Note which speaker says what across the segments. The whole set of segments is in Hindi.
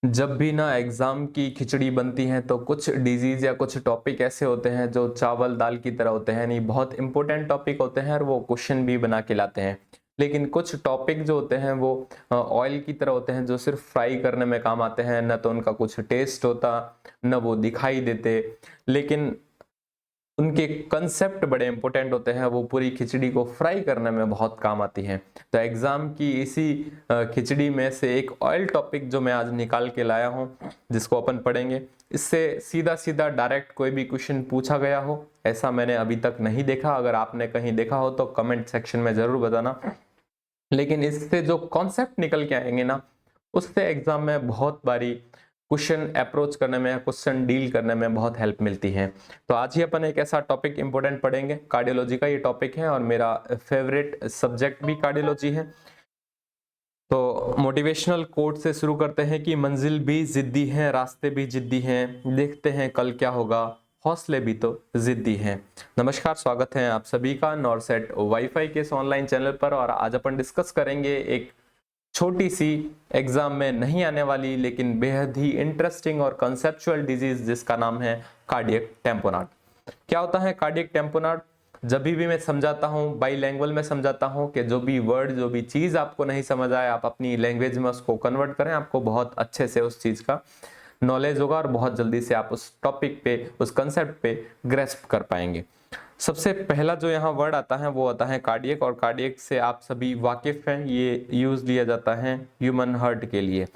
Speaker 1: जब भी ना एग्जाम की खिचड़ी बनती है तो कुछ डिजीज या कुछ टॉपिक ऐसे होते हैं जो चावल दाल की तरह होते हैं, नहीं बहुत इंपॉर्टेंट टॉपिक होते हैं और वो क्वेश्चन भी बना के लाते हैं। लेकिन कुछ टॉपिक जो होते हैं वो ऑयल की तरह होते हैं जो सिर्फ फ्राई करने में काम आते हैं, न तो उनका कुछ टेस्ट होता, न वो दिखाई देते, लेकिन उनके कंसेप्ट बड़े इंपॉर्टेंट होते हैं, वो पूरी खिचड़ी को फ्राई करने में बहुत काम आती हैं। तो एग्जाम की इसी खिचड़ी में से एक ऑयल टॉपिक जो मैं आज निकाल के लाया हूं, जिसको अपन पढ़ेंगे, इससे सीधा सीधा डायरेक्ट कोई भी क्वेश्चन पूछा गया हो ऐसा मैंने अभी तक नहीं देखा। अगर आपने कहीं देखा हो तो कमेंट सेक्शन में जरूर बताना। लेकिन इससे जो कॉन्सेप्ट निकल के आएंगे ना, उससे एग्जाम में बहुत बारी क्वेश्चन अप्रोच करने में, क्वेश्चन डील करने में बहुत हेल्प मिलती है। तो आज ही अपन एक ऐसा टॉपिक इंपॉर्टेंट पढ़ेंगे, कार्डियोलॉजी का ये टॉपिक है और मेरा फेवरेट सब्जेक्ट भी कार्डियोलॉजी है। तो मोटिवेशनल कोट से शुरू करते हैं कि मंजिल भी जिद्दी है, रास्ते भी जिद्दी हैं, देखते हैं कल क्या होगा, हौसले भी तो जिद्दी हैं। नमस्कार, स्वागत है आप सभी का नॉरसेट वाईफाई के इस ऑनलाइन चैनल पर। और आज अपन डिस्कस करेंगे एक छोटी सी, एग्जाम में नहीं आने वाली लेकिन बेहद ही इंटरेस्टिंग और कंसेप्चुअल डिजीज, जिसका नाम है कार्डियक टेम्पोनाट। क्या होता है कार्डियक टेम्पोनाट? जब भी मैं समझाता हूँ, बाईलैंग्वेज में समझाता हूँ कि जो भी वर्ड, जो भी चीज आपको नहीं समझ आए, आप अपनी लैंग्वेज में उसको कन्वर्ट करें, आपको बहुत अच्छे से उस चीज का नॉलेज होगा और बहुत जल्दी से आप उस टॉपिक पे, उस कंसेप्ट पे ग्रेस्प कर पाएंगे। सबसे पहला जो यहाँ वर्ड आता है वो आता है कार्डियक, और कार्डियक से आप सभी वाकिफ हैं, ये यूज लिया जाता है ह्यूमन हार्ट के लिए।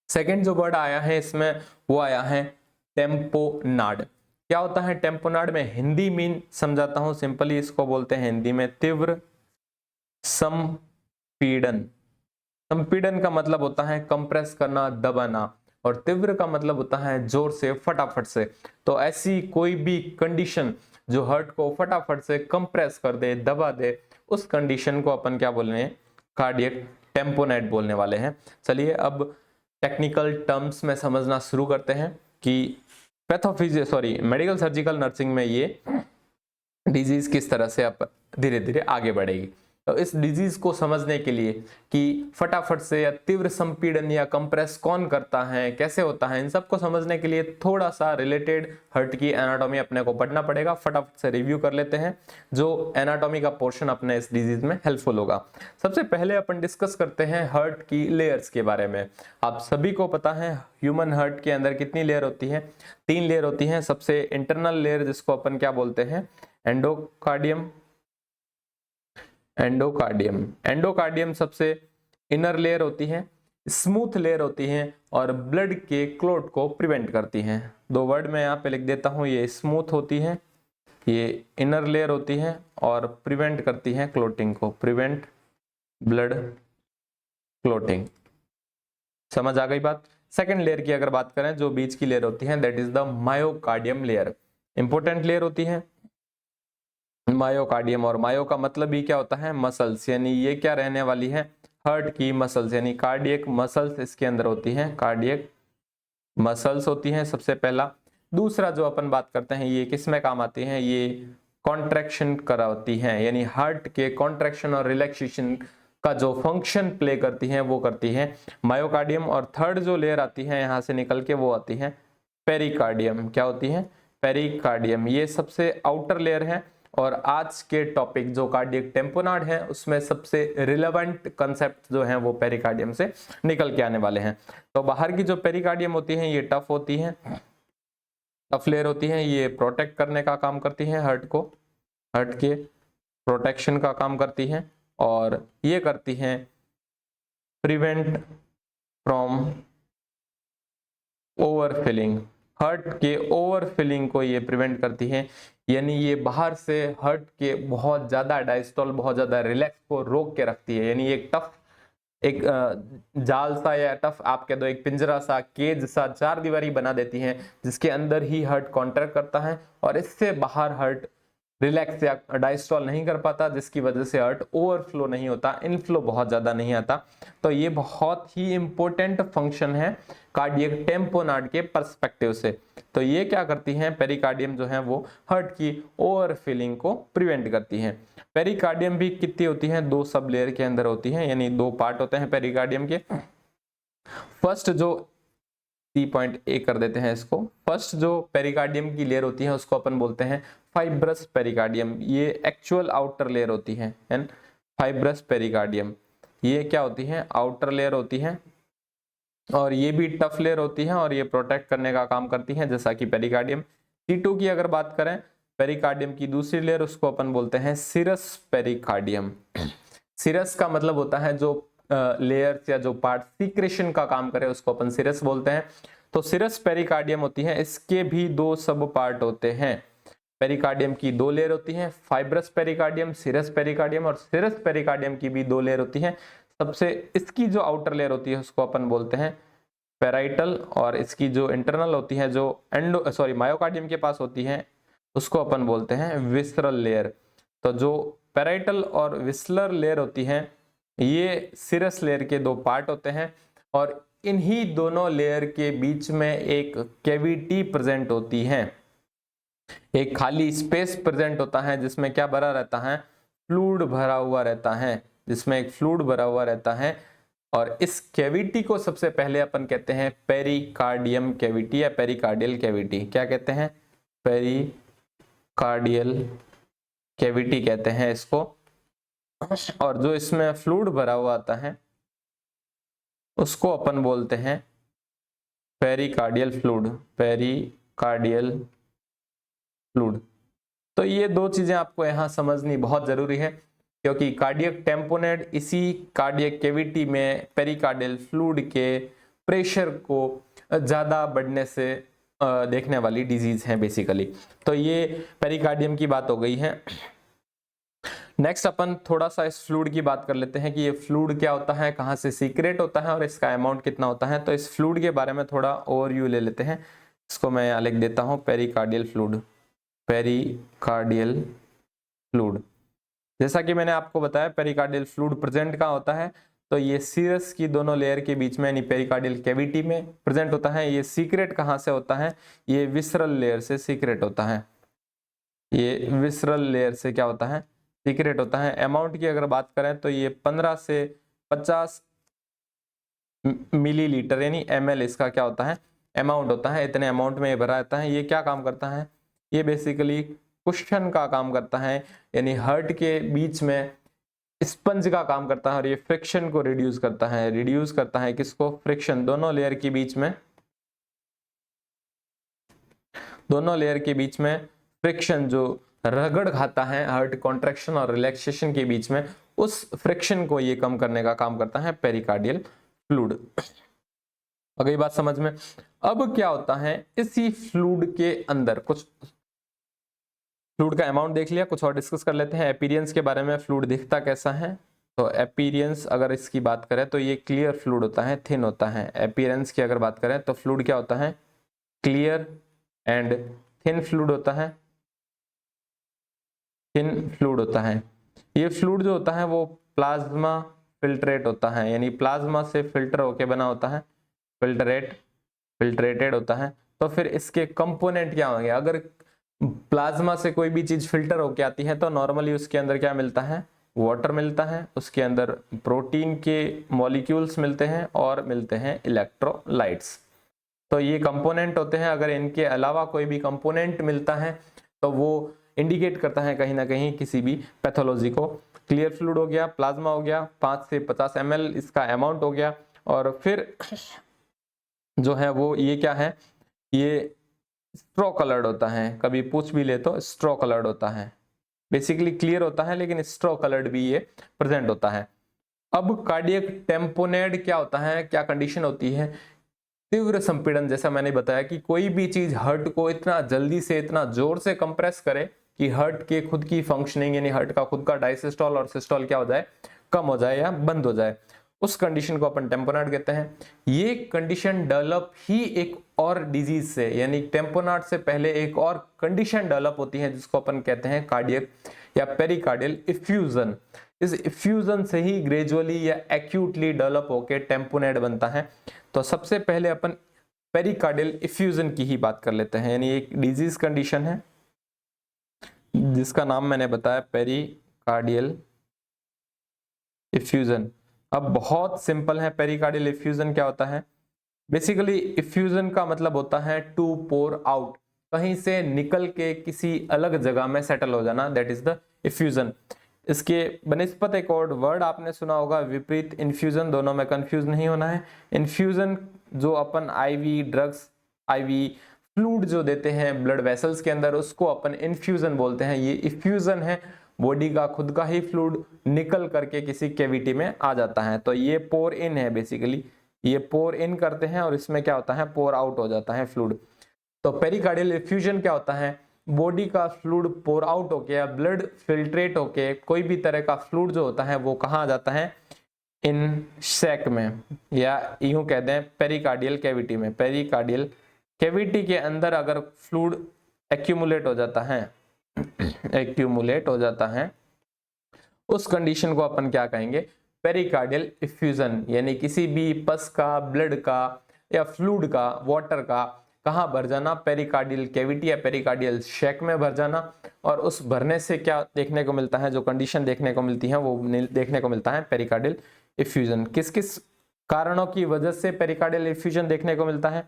Speaker 1: सेकंड जो वर्ड आया है इसमें वो आया है टेम्पोनाड। क्या होता है टेम्पोनाड? में हिंदी मीन समझाता हूं, सिंपली इसको बोलते हैं हिंदी में तीव्र संपीड़न। संपीड़न का मतलब होता है कंप्रेस करना, दबाना, और तीव्र का मतलब होता है जोर से, फटाफट से। तो ऐसी कोई भी कंडीशन जो हार्ट को फटाफट से कंप्रेस कर दे, दबा दे, उस कंडीशन को अपन क्या बोलने हैं? कार्डियक टेम्पोनेट बोलने वाले हैं। चलिए अब टेक्निकल टर्म्स में समझना शुरू करते हैं कि मेडिकल सर्जिकल नर्सिंग में ये डिजीज किस तरह से अब धीरे धीरे आगे बढ़ेगी। तो इस डिजीज को समझने के लिए कि फटाफट से या तीव्र संपीड़न या कंप्रेस कौन करता है, कैसे होता है, इन सब को समझने के लिए थोड़ा सा रिलेटेड हार्ट की एनाटॉमी अपने को पढ़ना पड़ेगा। फटाफट से रिव्यू कर लेते हैं जो एनाटॉमी का पोर्शन अपने इस डिजीज में हेल्पफुल होगा। सबसे पहले अपन डिस्कस करते हैं हार्ट की लेयर्स के बारे में। आप सभी को पता है ह्यूमन हार्ट के अंदर कितनी लेयर होती है? 3 लेयर होती है। सबसे इंटरनल लेयर जिसको अपन क्या बोलते हैं? एंडोकार्डियम। एंडोकार्डियम सबसे इनर लेयर होती है, स्मूथ लेयर होती है और ब्लड के क्लॉट को प्रिवेंट करती हैं। 2 वर्ड में यहाँ पे लिख देता हूँ, ये स्मूथ होती है, ये इनर लेयर होती है और प्रिवेंट करती है क्लोटिंग को, प्रिवेंट ब्लड क्लोटिंग। समझ आ गई बात? सेकंड लेयर की अगर बात करें, जो बीच की लेयर होती है, that is the myocardium layer. Important layer होती है मायोकार्डियम, और मायो का मतलब ही क्या होता है? मसल्स। यानी ये क्या रहने वाली है? हार्ट की मसल्स, यानी कार्डियक मसल्स इसके अंदर होती हैं, कार्डियक मसल्स होती हैं सबसे पहला। दूसरा जो अपन बात करते हैं, ये किस में काम आती हैं? ये कॉन्ट्रैक्शन कराती हैं, यानी हार्ट के कॉन्ट्रैक्शन और रिलैक्सेशन का जो फंक्शन प्ले करती हैं वो करती है मायोकार्डियम। और थर्ड जो लेयर आती है यहां से निकल के, वो आती है पेरिकार्डियम। क्या होती है? पेरिकार्डियम। ये सबसे आउटर लेयर है। और आज के टॉपिक जो कार्डियक टेम्पोनाड है, उसमें सबसे रिलेवेंट कंसेप्ट जो हैं वो पेरिकार्डियम से निकल के आने वाले हैं। तो बाहर की जो पेरिकार्डियम होती है ये टफ होती है, टफ लेयर होती है, ये प्रोटेक्ट करने का काम करती है हार्ट को, हार्ट के प्रोटेक्शन का काम करती है, और ये करती है प्रिवेंट फ्रॉम ओवरफिलिंग। हार्ट के ओवरफिलिंग को ये प्रिवेंट करती है, यानी ये बाहर से हार्ट के बहुत ज्यादा डायस्टोल, बहुत ज्यादा रिलैक्स को रोक के रखती है। यानी एक टफ, एक जाल सा या टफ आप कह दो, एक पिंजरा सा, केज सा, 4 दीवारी बना देती है, जिसके अंदर ही हार्ट कॉन्ट्रैक्ट करता है और इससे बाहर हार्ट रिलैक्स या डायस्टॉल नहीं कर पाता, जिसकी वजह से हार्ट ओवरफ्लो नहीं होता, इनफ्लो बहुत ज्यादा नहीं आता। तो ये बहुत ही इंपॉर्टेंट फंक्शन है कार्डियक टेम्पोनाड के पर्सपेक्टिव से। तो ये क्या करती हैं? पेरिकार्डियम जो है वो हार्ट की ओवरफिलिंग को प्रिवेंट करती है। पेरिकार्डियम भी कितनी होती है? 2 सब लेयर के अंदर होती है, यानी 2 पार्ट होते हैं पेरिकार्डियम के। फर्स्ट जो सी पॉइंट ए कर देते हैं इसको। फर्स्ट जो पेरिकार्डियम की लेयर होती है उसको अपन बोलते हैं फाइब्रस पेरिकार्डियम, ये एक्चुअल आउटर लेयर होती है एंड फाइब्रस पेरिकार्डियम ये क्या होती है, आउटर लेयर होती है और ये भी टफ लेयर होती है और ये प्रोटेक्ट करने का काम करती है जैसा कि पेरिकार्डियम। C2 की अगर बात करें पेरिकार्डियम की दूसरी लेयर उसको अपन बोलते हैं सिरस पेरिकार्डियम। सिरस का मतलब होता है जो लेयर्स या जो पार्ट सीक्रेशन का काम करे उसको अपन सिरस बोलते हैं। तो सिरस पेरिकार्डियम होती है, इसके भी दो सब पार्ट होते हैं। पेरिकार्डियम की दो लेयर होती हैं, फाइब्रस पेरिकार्डियम, सिरस पेरिकार्डियम, और सिरस पेरिकार्डियम की भी दो लेयर होती हैं। सबसे इसकी जो आउटर लेयर होती है उसको अपन बोलते हैं पेराइटल, और इसकी जो इंटरनल होती है जो मायोकार्डियम के पास होती है उसको अपन बोलते हैं विसरल लेयर। तो जो पेराइटल और विसलर लेयर होती है ये सिरस लेयर के दो पार्ट होते हैं और इन्हीं दोनों लेयर के बीच में एक कैविटी प्रेजेंट होती है, एक खाली स्पेस प्रेजेंट होता है जिसमें क्या भरा रहता है, फ्लूइड भरा हुआ रहता है, जिसमें एक फ्लूइड भरा हुआ रहता है। और इस कैविटी को सबसे पहले अपन कहते हैं पेरिकार्डियम कैविटी या पेरिकार्डियल कैविटी। क्या कहते हैं, पेरिकार्डियल कैविटी कहते हैं इसको। और जो इसमें फ्लूइड भरा हुआ आता है उसको अपन बोलते हैं पेरिकार्डियल फ्लूइड, पेरिकार्डियल फ्लूइड। तो ये दो चीजें आपको यहां समझनी बहुत जरूरी है क्योंकि कार्डियक टेम्पोनेट इसी कार्डियक कैविटी में पेरिकार्डियल फ्लूइड के प्रेशर को ज्यादा बढ़ने से देखने वाली डिजीज है बेसिकली। तो ये पेरिकार्डियम की बात हो गई है। नेक्स्ट अपन थोड़ा सा इस फ्लूइड की बात कर लेते हैं कि ये फ्लूइड क्या होता है, कहाँ से सीक्रेट होता है और इसका अमाउंट कितना होता है। तो इस फ्लूइड के बारे में थोड़ा ओवरव्यू ले लेते हैं। इसको मैं यहाँ लिख देता हूँ पेरिकार्डियल फ्लूइड, पेरिकार्डियल फ्लूइड। जैसा कि मैंने आपको बताया पेरिकार्डियल फ्लूइड प्रेजेंट कहाँ होता है, तो ये सिरस की दोनों लेयर के बीच में यानी पेरिकार्डियल कैविटी में प्रेजेंट होता है। ये सीक्रेट कहाँ से होता है, ये विसरल लेयर से सीक्रेट होता है। ये विसरल लेयर से क्या होता है, सीक्रेट होता है। अमाउंट की अगर बात करें तो ये 15 से 50 मिलीलीटर यानी ml इसका क्या होता है, अमाउंट होता है। इतने अमाउंट में ये भरा रहता है। ये क्या काम करता है, ये बेसिकली कुशन का काम करता है यानी हार्ट के बीच में स्पंज का काम करता है और ये फ्रिक्शन को रिड्यूस करता है। रिड्यूस करता है किसको, फ्रिक्शन, दोनों लेयर के बीच में, दोनों लेयर के बीच में फ्रिक्शन जो रगड़ खाता है हार्ट कॉन्ट्रैक्शन और रिलैक्सेशन के बीच में, उस फ्रिक्शन को ये कम करने का काम करता है पेरिकार्डियल फ्लूइड। अगर ये बात समझ में। अब क्या होता है, इसी फ्लूइड के अंदर कुछ फ्लूइड का अमाउंट देख लिया, कुछ और डिस्कस कर लेते हैं अपीयरेंस के बारे में। फ्लूइड दिखता कैसा है, तो अपीयरेंस अगर इसकी बात करें तो ये क्लियर फ्लूइड होता है, थिन होता है। अपीयरेंस की अगर बात करें तो फ्लूइड क्या होता है, क्लियर एंड थिन फ्लूइड होता है, थिन फ्लूइड होता है। ये फ्लूइड जो होता है वो प्लाज्मा फिल्ट्रेट होता है यानी प्लाज्मा से फिल्टर होके बना होता है, फिल्ट्रेटेड होता है। तो फिर इसके कंपोनेंट क्या होंगे, अगर प्लाज्मा से कोई भी चीज फिल्टर होके आती है तो नॉर्मली उसके अंदर क्या मिलता है, वाटर मिलता है, उसके अंदर प्रोटीन के मॉलिक्यूल्स मिलते हैं और मिलते हैं इलेक्ट्रोलाइट्स। तो ये कंपोनेंट होते हैं। अगर इनके अलावा कोई भी कंपोनेंट मिलता है तो वो इंडिकेट करता है कहीं ना कहीं किसी भी पैथोलॉजी को। क्लियर फ्लूइड हो गया, प्लाज्मा हो गया, 5 से 50 ml इसका अमाउंट हो गया। और फिर जो है वो ये क्या है, ये स्ट्रॉ कलर्ड होता है, कभी पूछ भी ले तो स्ट्रॉ कलर्ड होता है। बेसिकली क्लियर होता है लेकिन स्ट्रॉ कलर्ड भी ये प्रेजेंट होता है। अब कार्डियक टेम्पोनेट क्या होता है, क्या कंडीशन होती है, तीव्र संपीड़न। जैसा मैंने बताया कि कोई भी चीज हार्ट को इतना जल्दी से इतना जोर से कंप्रेस करे कि हार्ट के खुद की फंक्शनिंग यानी हार्ट का खुद का डायसिस्टोल और सिस्टोल क्या हो जाए, कम हो जाए या बंद हो जाए, उस कंडीशन को अपन टेम्पोनेट कहते हैं। ये कंडीशन डेवलप ही एक और डिजीज से यानी टेम्पोनेट से पहले एक और कंडीशन डेवलप होती है जिसको अपन कहते हैं कार्डियक या पेरिकार्डियल इफ्यूजन। इस इफ्यूजन से ही ग्रेजुअली या एक्यूटली डेवलप होकर टेम्पोनेट बनता है। तो सबसे पहले अपन पेरिकार्डियल इफ्यूजन की ही बात कर लेते हैं यानी एक डिजीज कंडीशन है जिसका नाम मैंने बताया पेरिकार्डियल इफ्यूजन। अब बहुत सिंपल है, पेरिकार्डियल इफ्यूजन क्या होता है, बेसिकली इफ्यूजन का मतलब होता है टू पोर आउट, कहीं से निकल के किसी अलग जगह में सेटल हो जाना, दैट इज द इफ्यूजन। इसके बनिस्पत एक और वर्ड आपने सुना होगा, विपरीत इन्फ्यूजन, दोनों में कंफ्यूज नहीं होना है। इन्फ्यूजन जो अपन आईवी ड्रग्स, आईवी फ्लूइड जो देते हैं ब्लड वेसल्स के अंदर, उसको अपन इन्फ्यूजन बोलते हैं। ये इफ्यूजन है, बॉडी का खुद का ही फ्लूइड निकल करके किसी कैविटी में आ जाता है। तो ये पोर इन है, बेसिकली ये पोर इन करते हैं और इसमें क्या होता है, पोर आउट हो जाता है फ्लूइड। तो पेरिकार्डियल इफ्यूजन क्या होता है, बॉडी का फ्लूइड पोर आउट होके या ब्लड फिल्ट्रेट होके कोई भी तरह का फ्लूइड जो होता है वो कहाँ आ जाता है, इन सैक में, या यूं कहते हैं पेरिकार्डियल कैविटी में। पेरिकार्डियल कैविटी के अंदर अगर फ्लूइड एक्यूमुलेट हो जाता है एक्यूमुलेट हो जाता है, उस कंडीशन को अपन क्या कहेंगे, पेरिकार्डियल इफ्यूजन। यानी किसी भी पस का, ब्लड का या फ्लूइड का, वाटर का कहाँ भर जाना, पेरिकार्डियल कैविटी या पेरिकार्डियल सैक में भर जाना। और उस भरने से क्या देखने को मिलता है, जो कंडीशन देखने को मिलती है वो देखने को मिलता है पेरिकार्डियल इफ्यूजन। किस किस कारणों की वजह से पेरिकार्डियल इफ्यूजन देखने को मिलता है,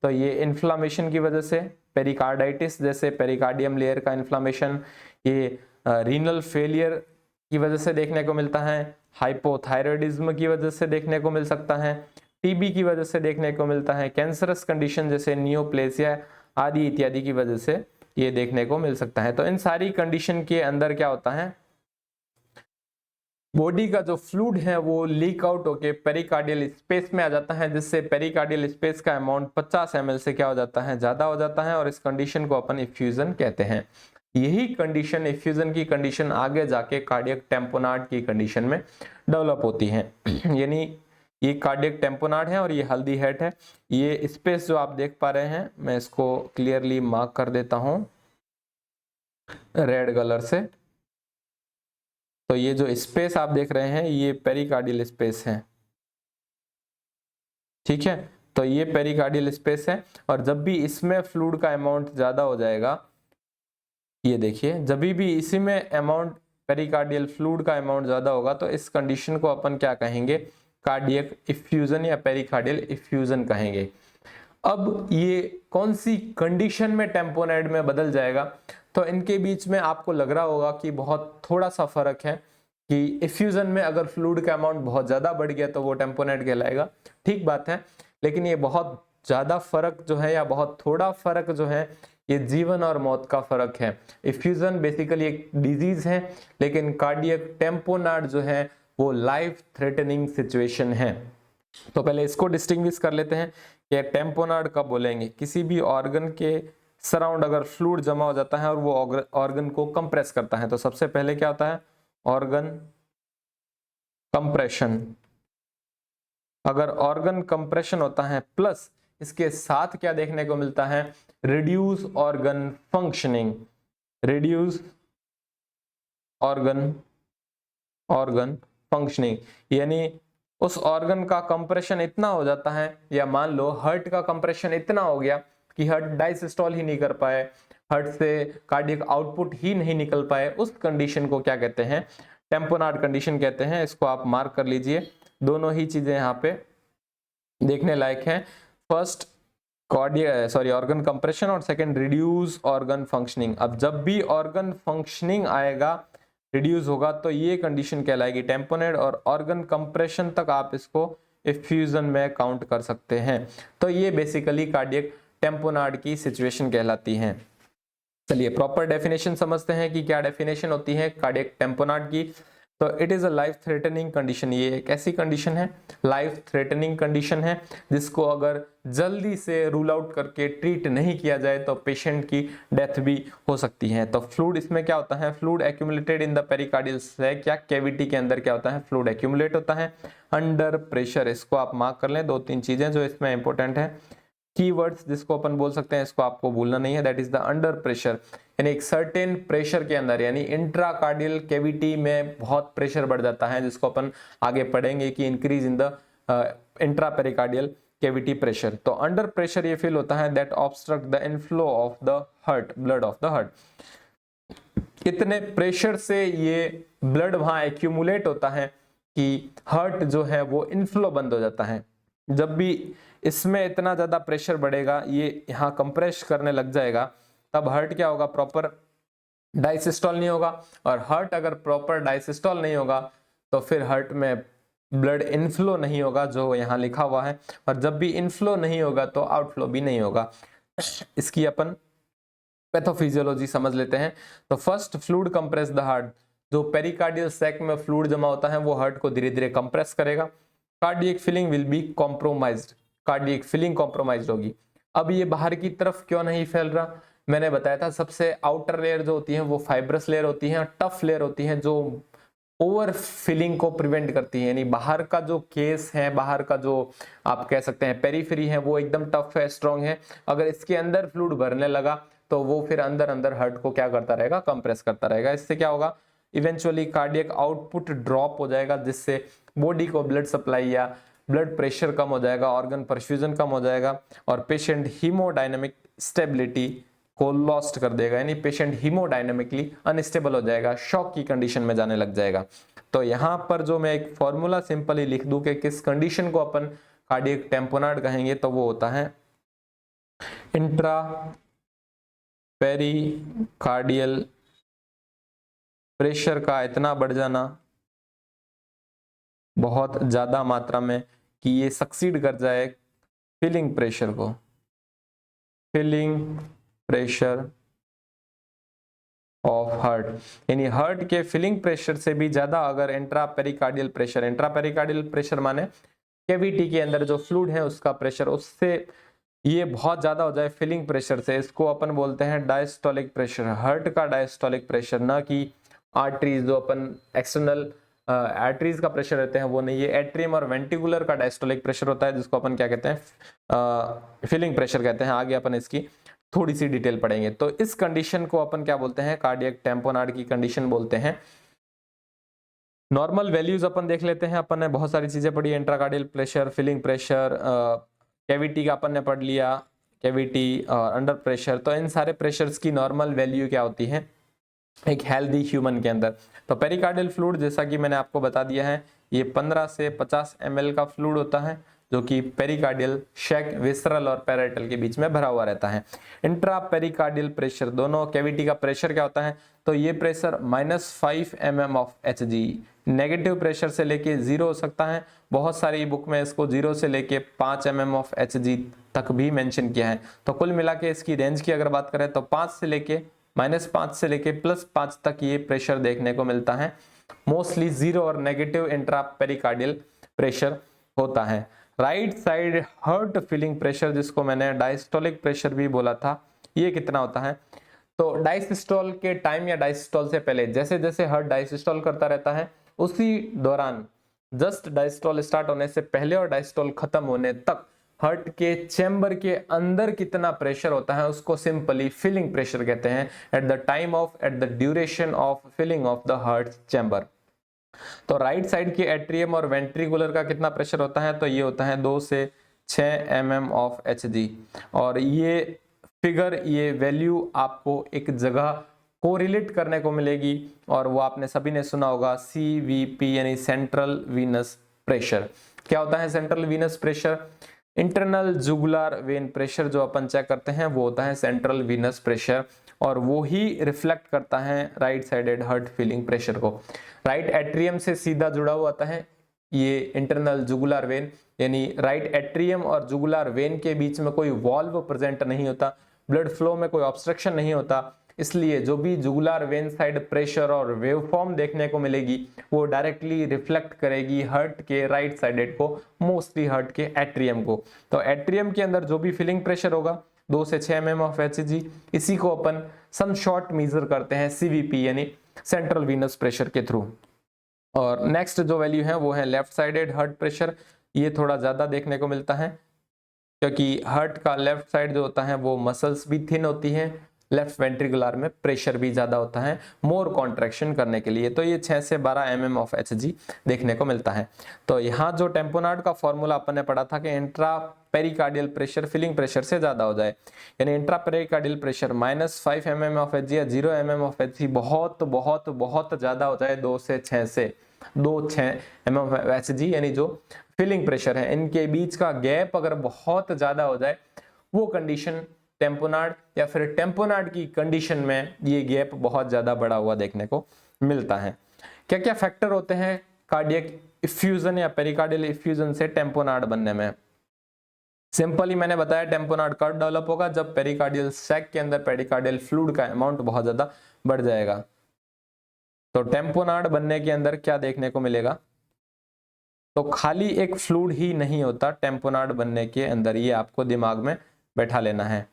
Speaker 1: तो ये इन्फ्लामेशन की वजह से, पेरिकार्डाइटिस जैसे पेरिकार्डियम लेयर का इन्फ्लामेशन, ये रीनल फेलियर की वजह से देखने को मिलता है, हाइपोथायराइडिज्म की वजह से देखने को मिल सकता है, टीबी की वजह से देखने को मिलता है, कैंसरस कंडीशन जैसे नियोप्लेसिया आदि इत्यादि की वजह से ये देखने को मिल सकता है। तो इन सारी कंडीशन के अंदर क्या होता है, बॉडी का जो फ्लूइड है वो लीक आउट होके पेरिकार्डियल स्पेस में आ जाता है, जिससे पेरिकार्डियल स्पेस का अमाउंट 50 ml से क्या हो जाता है, ज्यादा हो जाता है, और इस कंडीशन को अपन इफ्यूजन कहते हैं। यही कंडीशन, इफ्यूजन की कंडीशन आगे जाके कार्डियक टेम्पोनार्ड की कंडीशन में डेवलप होती है। यानी ये कार्डियक टेम्पोनार्ड है और ये हल्दी हेट है। ये स्पेस जो आप देख पा रहे हैं, मैं इसको क्लियरली मार्क कर देता हूं रेड कलर से। तो ये जो स्पेस आप देख रहे हैं ये पेरिकार्डियल स्पेस है, ठीक है। तो ये पेरिकार्डियल स्पेस है, और जब भी इसमें फ्लूइड का अमाउंट ज्यादा हो जाएगा, ये देखिए, जब भी इसी में अमाउंट, पेरिकार्डियल फ्लूइड का अमाउंट ज्यादा होगा, तो इस कंडीशन को अपन क्या कहेंगे, कार्डियक इफ्यूजन या पेरिकार्डियल इफ्यूजन कहेंगे। अब ये कौन सी कंडीशन में टेम्पोनाइड में बदल जाएगा, तो इनके बीच में आपको लग रहा होगा कि बहुत थोड़ा सा फर्क है, कि इफ्यूजन में अगर फ्लूइड का अमाउंट बहुत ज्यादा बढ़ गया तो वो टेम्पोनाइड कहलाएगा, ठीक बात है। लेकिन ये बहुत ज्यादा फर्क जो है, या बहुत थोड़ा फर्क जो है, ये जीवन और मौत का फर्क है। इफ्यूजन बेसिकली एक डिजीज है, लेकिन कार्डियक टेम्पोनाइड जो है वो लाइफ थ्रेटनिंग सिचुएशन है। तो पहले इसको डिस्टिंग्विश कर लेते हैं कि टेम्पोनाइड कब बोलेंगे, किसी भी ऑर्गन के सराउंड अगर फ्लूइड जमा हो जाता है और वो ऑर्गन को कंप्रेस करता है, तो सबसे पहले क्या होता है, ऑर्गन कंप्रेशन। अगर ऑर्गन कंप्रेशन होता है प्लस इसके साथ क्या देखने को मिलता है, reduce organ functioning, reduce organ functioning, यानी उस ऑर्गन का कंप्रेशन इतना हो जाता है, या मान लो हार्ट का कंप्रेशन इतना हो गया कि हार्ट डायसिस्टोल ही नहीं कर पाए, हार्ट से कार्डियक आउटपुट ही नहीं निकल पाए, उस कंडीशन को क्या कहते हैं, टेम्पोनाइड कंडीशन कहते हैं। इसको आप मार्क कर लीजिए, दोनों ही चीजें यहाँ पे देखने लायक हैं। फर्स्ट ऑर्गन कंप्रेशन और सेकंड रिड्यूस ऑर्गन फंक्शनिंग। अब जब भी ऑर्गन फंक्शनिंग आएगा, रिड्यूस होगा, तो ये कंडीशन कहलाएगी टेम्पोनाइड, और ऑर्गन कंप्रेशन तक आप इसको इफ्यूजन में काउंट कर सकते हैं। तो ये बेसिकली कार्डियक टेम्पोनाइड की सिचुएशन कहलाती है। चलिए प्रॉपर डेफिनेशन समझते हैं कि क्या डेफिनेशन होती है कार्डियक टेम्पोनाइड की। तो it is a life threatening condition, ये एक ऐसी कंडीशन है, लाइफ थ्रेटनिंग कंडीशन है, जिसको अगर जल्दी से रूल आउट करके ट्रीट नहीं किया जाए तो पेशेंट की डेथ भी हो सकती है। तो फ्लूइड इसमें क्या होता है, fluid accumulated in the pericardial sac या कैविटी के अंदर क्या होता है, फ्लूइड एक्यूमुलेट होता है अंडर प्रेशर। इसको आप मार्क कर लें, दो तीन चीजें जो इसमें इंपॉर्टेंट है, कीवर्ड्स जिसको अपन बोल सकते हैं, इसको आपको भूलना नहीं है, that is the under pressure, यानी एक सर्टेन प्रेशर के अंदर, यानी इंट्राकार्डियल कैविटी में बहुत प्रेशर बढ़ जाता है, जिसको अपन आगे पढ़ेंगे कि increase in the intrapericardial cavity pressure. तो अंडर प्रेशर ये फील होता है that obstruct the inflow of the heart, blood of the heart. इतने प्रेशर से ये ब्लड वहां एक्यूमुलेट होता है कि हार्ट जो है वो इनफ्लो बंद हो जाता है। जब भी इसमें इतना ज्यादा प्रेशर बढ़ेगा, ये यहाँ कंप्रेस करने लग जाएगा, तब हार्ट क्या होगा, प्रॉपर डायसिस्टोल नहीं होगा। और हार्ट अगर प्रॉपर डायसिस्टोल नहीं होगा तो फिर हार्ट में ब्लड इनफ्लो नहीं होगा, जो यहाँ लिखा हुआ है। और जब भी इनफ्लो नहीं होगा तो आउटफ्लो भी नहीं होगा। इसकी अपन पैथोफिजियोलॉजी समझ लेते हैं। तो first, fluid compress the heart. जो पेरिकार्डियल सैक में फ्लूइड जमा होता है वो हार्ट को धीरे धीरे कंप्रेस करेगा। Cardiac filling will be compromised, cardiac filling compromised होगी। अब ये बाहर की तरफ क्यों नहीं फैल रहा, मैंने बताया था सबसे आउटर लेयर जो होती है वो फाइब्रस लेयर होती है, टफ लेयर होती है जो ओवर फिलिंग को प्रिवेंट करती है। यानी बाहर का जो केस है, बाहर का जो आप कह सकते हैं पेरिफेरी है, वो एकदम टफ है, स्ट्रॉन्ग है। अगर इसके अंदर फ्लूइड भरने लगा तो वो फिर अंदर अंदर हार्ट को क्या करता रहेगा, कंप्रेस करता रहेगा। इससे क्या होगा, इवेंचुअली कार्डियक आउटपुट ड्रॉप हो जाएगा, जिससे बॉडी को ब्लड सप्लाई या ब्लड प्रेशर कम हो जाएगा, ऑर्गन परफ्यूजन कम हो जाएगा, और पेशेंट हीमोडायनेमिक स्टेबिलिटी को लॉस्ट कर देगा। यानी पेशेंट हीमोडायनेमिकली अनस्टेबल हो जाएगा, शॉक की कंडीशन में जाने लग जाएगा। तो यहाँ पर जो मैं एक फॉर्मूला सिंपली लिख दूं कि किस कंडीशन को अपन कार्डियक टेम्पोनार्ड कहेंगे, तो वो होता है इंट्रा पेरिकार्डियल प्रेशर का इतना बढ़ जाना बहुत ज्यादा मात्रा में कि ये सक्सीड कर जाए फिलिंग प्रेशर को, फिलिंग प्रेशर ऑफ हार्ट। यानी हार्ट के फिलिंग प्रेशर से भी ज्यादा अगर इंट्रा पेरिकार्डियल प्रेशर माने कैविटी के अंदर जो फ्लूइड है उसका प्रेशर, उससे ये बहुत ज्यादा हो जाए फिलिंग प्रेशर से, इसको अपन बोलते हैं डायस्टोलिक प्रेशर। हार्ट का डायस्टोलिक प्रेशर, ना कि आर्टरीज जो अपन एक्सटर्नल आर्टरीज का प्रेशर रहते हैं वो नहीं, ये एट्रियम और वेंटिकुलर का डायस्टोलिक प्रेशर होता है, जिसको अपन क्या कहते हैं, फिलिंग प्रेशर कहते हैं। आगे अपन इसकी थोड़ी सी डिटेल पढ़ेंगे। तो इस कंडीशन को अपन क्या बोलते हैं, कार्डियक टेम्पोनार्ड की कंडीशन बोलते हैं। नॉर्मल वैल्यूज अपन देख लेते हैं। अपन ने बहुत सारी चीजें पढ़ी, इंट्राकार्डियल प्रेशर, फिलिंग प्रेशर, कैविटी का अपन ने पढ़ लिया, कैविटी और अंडर प्रेशर। तो इन सारे प्रेशर्स की नॉर्मल वैल्यू क्या होती है एक हेल्दी ह्यूमन के अंदर। तो पेरिकार्डियल फ्लूइड जैसा कि मैंने आपको बता दिया है, ये 15 से 50 ml का फ्लूइड होता है, जो कि पेरिकार्डियल शैक, विसरल और पैराइटल के बीच में भरा हुआ रहता है। इंट्रा पेरिकार्डियल प्रेशर, दोनों कैविटी का प्रेशर क्या होता है, तो ये pressure -5 mm of Hg, negative pressure से लेके 0 हो सकता है। बहुत सारी बुक में इसको 0 से लेके 5 mm ऑफ Hg तक भी मेंशन किया है। तो कुल मिला के इसकी रेंज की अगर बात करें तो 5 से लेके -5 से लेके +5 तक ये प्रेशर देखने को मिलता है। मोस्टली 0 और नेगेटिव इंट्रा पेरिकार्डियल प्रेशर होता है। Right side heart filling pressure, जिसको मैंने डायस्टोलिक प्रेशर भी बोला था, ये कितना होता है, तो डायसिस्टोल के टाइम या डायसिस्टोल से पहले जैसे जैसे हार्ट डायसिस्टोल करता रहता है, उसी दौरान जस्ट डायसिस्टोल स्टार्ट होने से पहले और डायसिस्टोल खत्म होने तक हार्ट के चैम्बर के अंदर कितना प्रेशर होता है उसको सिंपली फिलिंग प्रेशर कहते हैं, at the duration of filling of the heart chamber. तो राइट साइड के एट्रियम और वेंट्रिकुलर का कितना प्रेशर होता है, तो ये होता है 2 से 6 mm ऑफ Hg। और ये फिगर, ये वैल्यू आपको एक जगह कोरिलेट करने को मिलेगी, और वो आपने सभी ने सुना होगा CVP यानी सेंट्रल वीनस प्रेशर। क्या होता है central Venus pressure, internal jugular when pressure जो अपन चेक करते हैं वो होता है सेंट्रल वीनस प्रेशर, और वो ही रिफ्लेक्ट करता है right sided heart filling pressure को। राइट एट्रियम से सीधा जुड़ा हुआ होता है ये इंटरनल जुगुलर वेन, यानी राइट एट्रियम और जुगुलर वेन के बीच में कोई वॉल्व प्रेजेंट नहीं होता, ब्लड फ्लो में कोई ऑब्स्ट्रक्शन नहीं होता, इसलिए जो भी जुगुलर वेन साइड प्रेशर और वेवफॉर्म देखने को मिलेगी वो डायरेक्टली रिफ्लेक्ट करेगी हार्ट के राइट साइडेड को, मोस्टली हार्ट के एट्रियम को। तो एट्रियम के अंदर जो भी फिलिंग प्रेशर होगा 2 से 6 mm ऑफ Hg, इसी को अपन सम शॉर्ट मेजर करते हैं CVP यानी सेंट्रल वीनस प्रेशर के थ्रू। और नेक्स्ट जो वैल्यू है वो है लेफ्ट साइडेड हार्ट प्रेशर। ये थोड़ा ज्यादा देखने को मिलता है क्योंकि हार्ट का लेफ्ट साइड जो होता है वो मसल्स भी थिन होती हैं, लेफ्ट वेंट्रिकुलर में प्रेशर भी ज्यादा होता है मोर कॉन्ट्रैक्शन करने के लिए। तो ये 6 से 12 mm ऑफ Hg देखने को मिलता है। तो यहाँ जो टेम्पोनार्ड का फॉर्मूला अपन ने पढ़ा था कि intra pericardial pressure filling pressure से ज्यादा हो जाए, यानी intra pericardial pressure -5 mm of Hg या 0 mm ऑफ Hg बहुत बहुत बहुत ज्यादा हो जाए, 2 से 6 mm ऑफ Hg, यानी जो फिलिंग प्रेशर है, इनके बीच का गैप अगर बहुत ज्यादा हो जाए, वो कंडीशन टेम्पोनार्ड, या फिर टेम्पोनार्ड की कंडीशन में ये गैप बहुत ज्यादा बड़ा हुआ देखने को मिलता है। क्या क्या फैक्टर होते हैं कार्डियक इफ्यूजन या पेरिकार्डियल इफ्यूजन से टेम्पोनार्ड बनने में? सिंपली मैंने बताया टेम्पोनार्ड कब डेवलप होगा, जब पेरिकार्डियल सैक के अंदर पेरिकार्डियल फ्लूइड का अमाउंट बहुत ज्यादा बढ़ जाएगा। तो टेम्पोनार्ड बनने के अंदर क्या देखने को मिलेगा, तो खाली एक फ्लूइड ही नहीं होता टेम्पोनार्ड बनने के अंदर, ये आपको दिमाग में बैठा लेना है।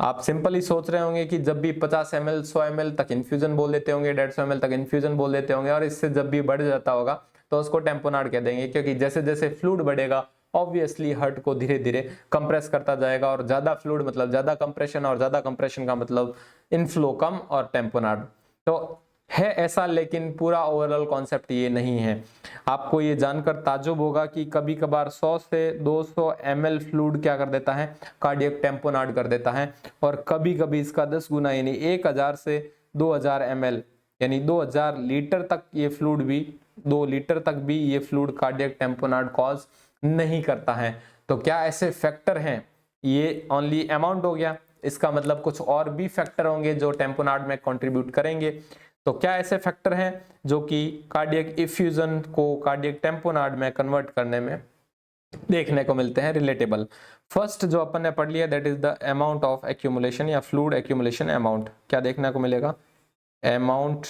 Speaker 1: आप सिंपली सोच रहे होंगे कि जब भी 50 ml 100 ml तक इन्फ्यूजन बोल देते होंगे, 150 ml तक इन्फ्यूजन बोल देते होंगे, और इससे जब भी बढ़ जाता होगा तो उसको टेम्पोनार्ड कह देंगे, क्योंकि जैसे जैसे फ्लूइड बढ़ेगा ऑब्वियसली हार्ट को धीरे धीरे कंप्रेस करता जाएगा, और ज्यादा फ्लूइड मतलब ज्यादा कंप्रेशन, और ज्यादा कंप्रेशन का मतलब इनफ्लो कम और टेम्पोनार्ड। तो है ऐसा, लेकिन पूरा ओवरऑल कॉन्सेप्ट ये नहीं है। आपको ये जानकर ताज्जुब होगा कि कभी कभार 100 से 200 ml फ्लूइड क्या कर देता है, कार्डियक टेम्पोनार्ड कर देता है, और कभी कभी इसका 10 गुना यानी 1000 से 2000 ml यानी 2000 लीटर तक ये फ्लूइड भी 2 लीटर तक भी ये फ्लूइड कार्डियक टेम्पोनार्ड कॉज नहीं करता है। तो क्या ऐसे फैक्टर हैं? ये ओनली अमाउंट हो गया, इसका मतलब कुछ और भी फैक्टर होंगे जो टेम्पोनार्ड में कंट्रीब्यूट करेंगे। तो क्या ऐसे फैक्टर हैं जो कि कार्डियक इफ्यूजन को कार्डियक टेम्पोनार्ड में कन्वर्ट करने में देखने को मिलते हैं रिलेटेबल? फर्स्ट जो अपन ने पढ़ लिया that is the amount of accumulation या फ्लूइड एक्यूमुलेशन अमाउंट। क्या देखने को मिलेगा? Amount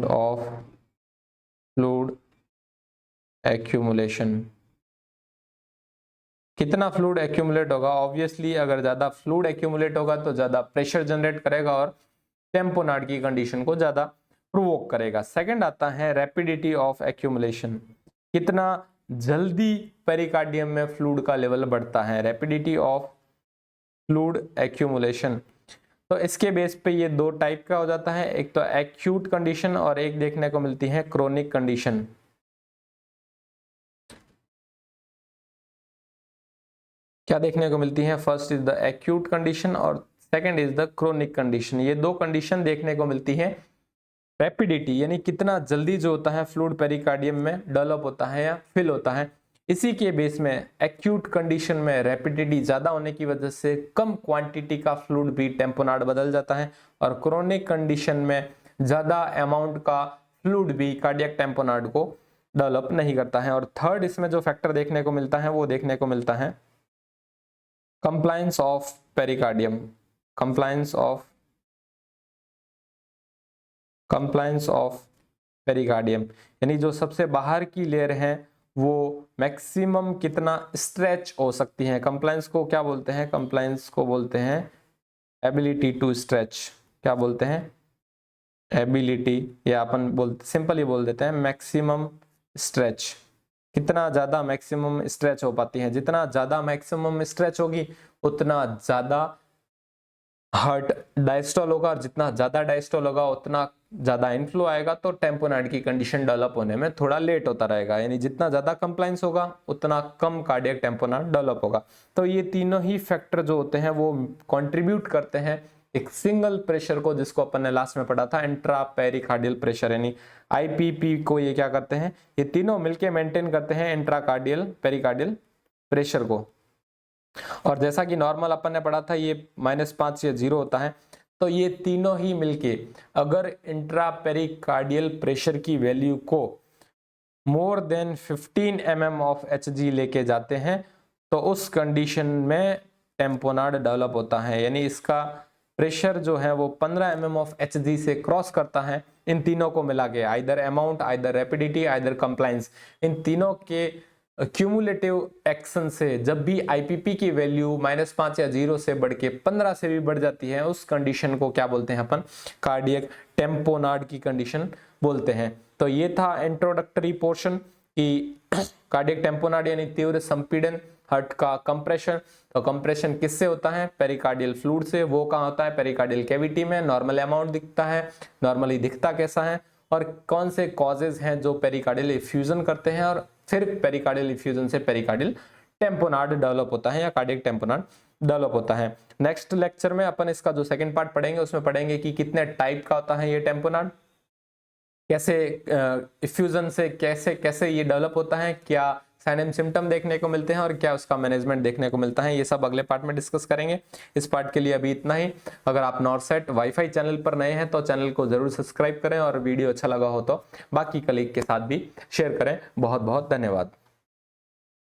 Speaker 1: of fluid accumulation. कितना फ्लूइड एक्यूमुलेट होगा? ऑब्वियसली अगर ज्यादा फ्लूइड एक्यूमुलेट होगा तो ज्यादा प्रेशर जनरेट करेगा और टेम्पोनार्ड की कंडीशन को ज्यादा प्रोवोक करेगा। सेकंड आता है रैपिडिटी ऑफ एक्यूमुलेशन, कितना जल्दी पेरिकार्डियम में फ्लूइड का लेवल बढ़ता है, रैपिडिटी ऑफ फ्लूइड एक्यूमुलेशन। तो इसके बेस पे ये दो टाइप का हो जाता है, एक तो एक्यूट कंडीशन और एक देखने को मिलती है क्रोनिक कंडीशन। क्या देखने को मिलती है? First is the acute condition और second is the chronic condition. ये दो कंडीशन देखने को मिलती है। रैपिडिटी यानी कितना जल्दी जो होता है फ्लूइड पेरिकार्डियम में डेवलप होता है या फिल होता है, इसी के बेस में एक्यूट कंडीशन में रैपिडिटी ज्यादा होने की वजह से कम क्वांटिटी का फ्लूइड भी टेम्पोनार्ड बदल जाता है, और क्रोनिक कंडीशन में ज्यादा अमाउंट का फ्लूइड भी कार्डियक टेम्पोनार्ड को डेवलप नहीं करता है। और थर्ड इसमें जो फैक्टर देखने को मिलता है वो देखने को मिलता है compliance of pericardium. Compliance of pericardium यानी जो सबसे बाहर की लेयर है वो मैक्सिमम कितना स्ट्रेच हो सकती है। कंप्लायंस को क्या बोलते हैं? कंप्लायंस को बोलते हैं एबिलिटी टू स्ट्रेच। क्या बोलते हैं? एबिलिटी, या अपन बोलते सिंपली बोल देते हैं मैक्सिमम स्ट्रेच। कितना ज्यादा मैक्सिमम स्ट्रेच हो पाती है, जितना ज्यादा मैक्सिमम स्ट्रेच होगी उतना ज्यादा हार्ट डायस्टोल होगा, और जितना ज्यादा डायस्टोल होगा उतना ज्यादा इनफ्लो आएगा, तो टेम्पोनार्ड की कंडीशन डेवलप होने में थोड़ा लेट होता रहेगा। यानी जितना ज्यादा कंप्लायंस होगा उतना कम कार्डियक टेम्पोनार्ड डेवलप होगा। तो ये तीनों ही फैक्टर जो होते हैं वो कंट्रीब्यूट करते हैं एक सिंगल प्रेशर को, जिसको अपन ने लास्ट में पढ़ा था इंट्रा पेरिकार्डियल प्रेशर, यानी आईपीपी को ये क्या करते हैं, ये तीनों मिलके मेंटेन करते हैं इंट्राकार्डियल पेरिकार्डियल प्रेशर को। और जैसा कि नॉर्मल अपन ने पढ़ा था ये -5 या 0 होता है, तो ये तीनों ही मिलके अगर इंट्रा पेरिकार्डियल प्रेशर की वैल्यू को more than 15 mm of Hg लेके जाते हैं तो उस कंडीशन में टेम्पोनार्ड डेवलप होता है। यानी इसका प्रेशर जो है वो 15 mm ऑफ Hg से क्रॉस करता है। इन तीनों को मिला के either amount, either rapidity, either compliance, इन तीनों के क्यूमुलेटिव एक्शन से जब भी आईपीपी की वैल्यू -5 या 0 से बढ़ के 15 से भी बढ़ जाती है, उस कंडीशन को क्या बोलते हैं अपन? कार्डियक टेम्पोनार्ड की कंडीशन बोलते हैं। तो ये था इंट्रोडक्टरी पोर्शन कि कार्डियक टेम्पोनार्ड यानी तीव्र संपीड़न, हार्ट का कंप्रेशन। तो कंप्रेशन किससे होता है? पेरिकार्डियल फ्लूइड से। वो कहाँ होता है? पेरिकार्डियल कैविटी में। नॉर्मल अमाउंट दिखता है, नॉर्मली दिखता कैसा है, और कौन से कॉजेज हैं जो पेरिकार्डियल इफ्यूजन करते हैं, और फिर पेरिकार्डियल इफ्यूजन से पेरिकार्डियल टेम्पोनार्ड डेवलप होता है या कार्डियक टेम्पोनार्ड डेवलप होता है। नेक्स्ट लेक्चर में अपन इसका जो सेकंड पार्ट पढ़ेंगे उसमें पढ़ेंगे कि कितने टाइप का होता है ये टेम्पोनाड, कैसे इफ्यूजन से कैसे कैसे ये डेवलप होता है, क्या साइन एंड सिम्टम देखने को मिलते हैं और क्या उसका मैनेजमेंट देखने को मिलता है, ये सब अगले पार्ट में डिस्कस करेंगे। इस पार्ट के लिए अभी इतना ही। अगर आप नॉरसेट वाईफाई चैनल पर नए हैं तो चैनल को जरूर सब्सक्राइब करें और वीडियो अच्छा लगा हो तो बाकी कलीग के साथ भी शेयर करें। बहुत बहुत धन्यवाद।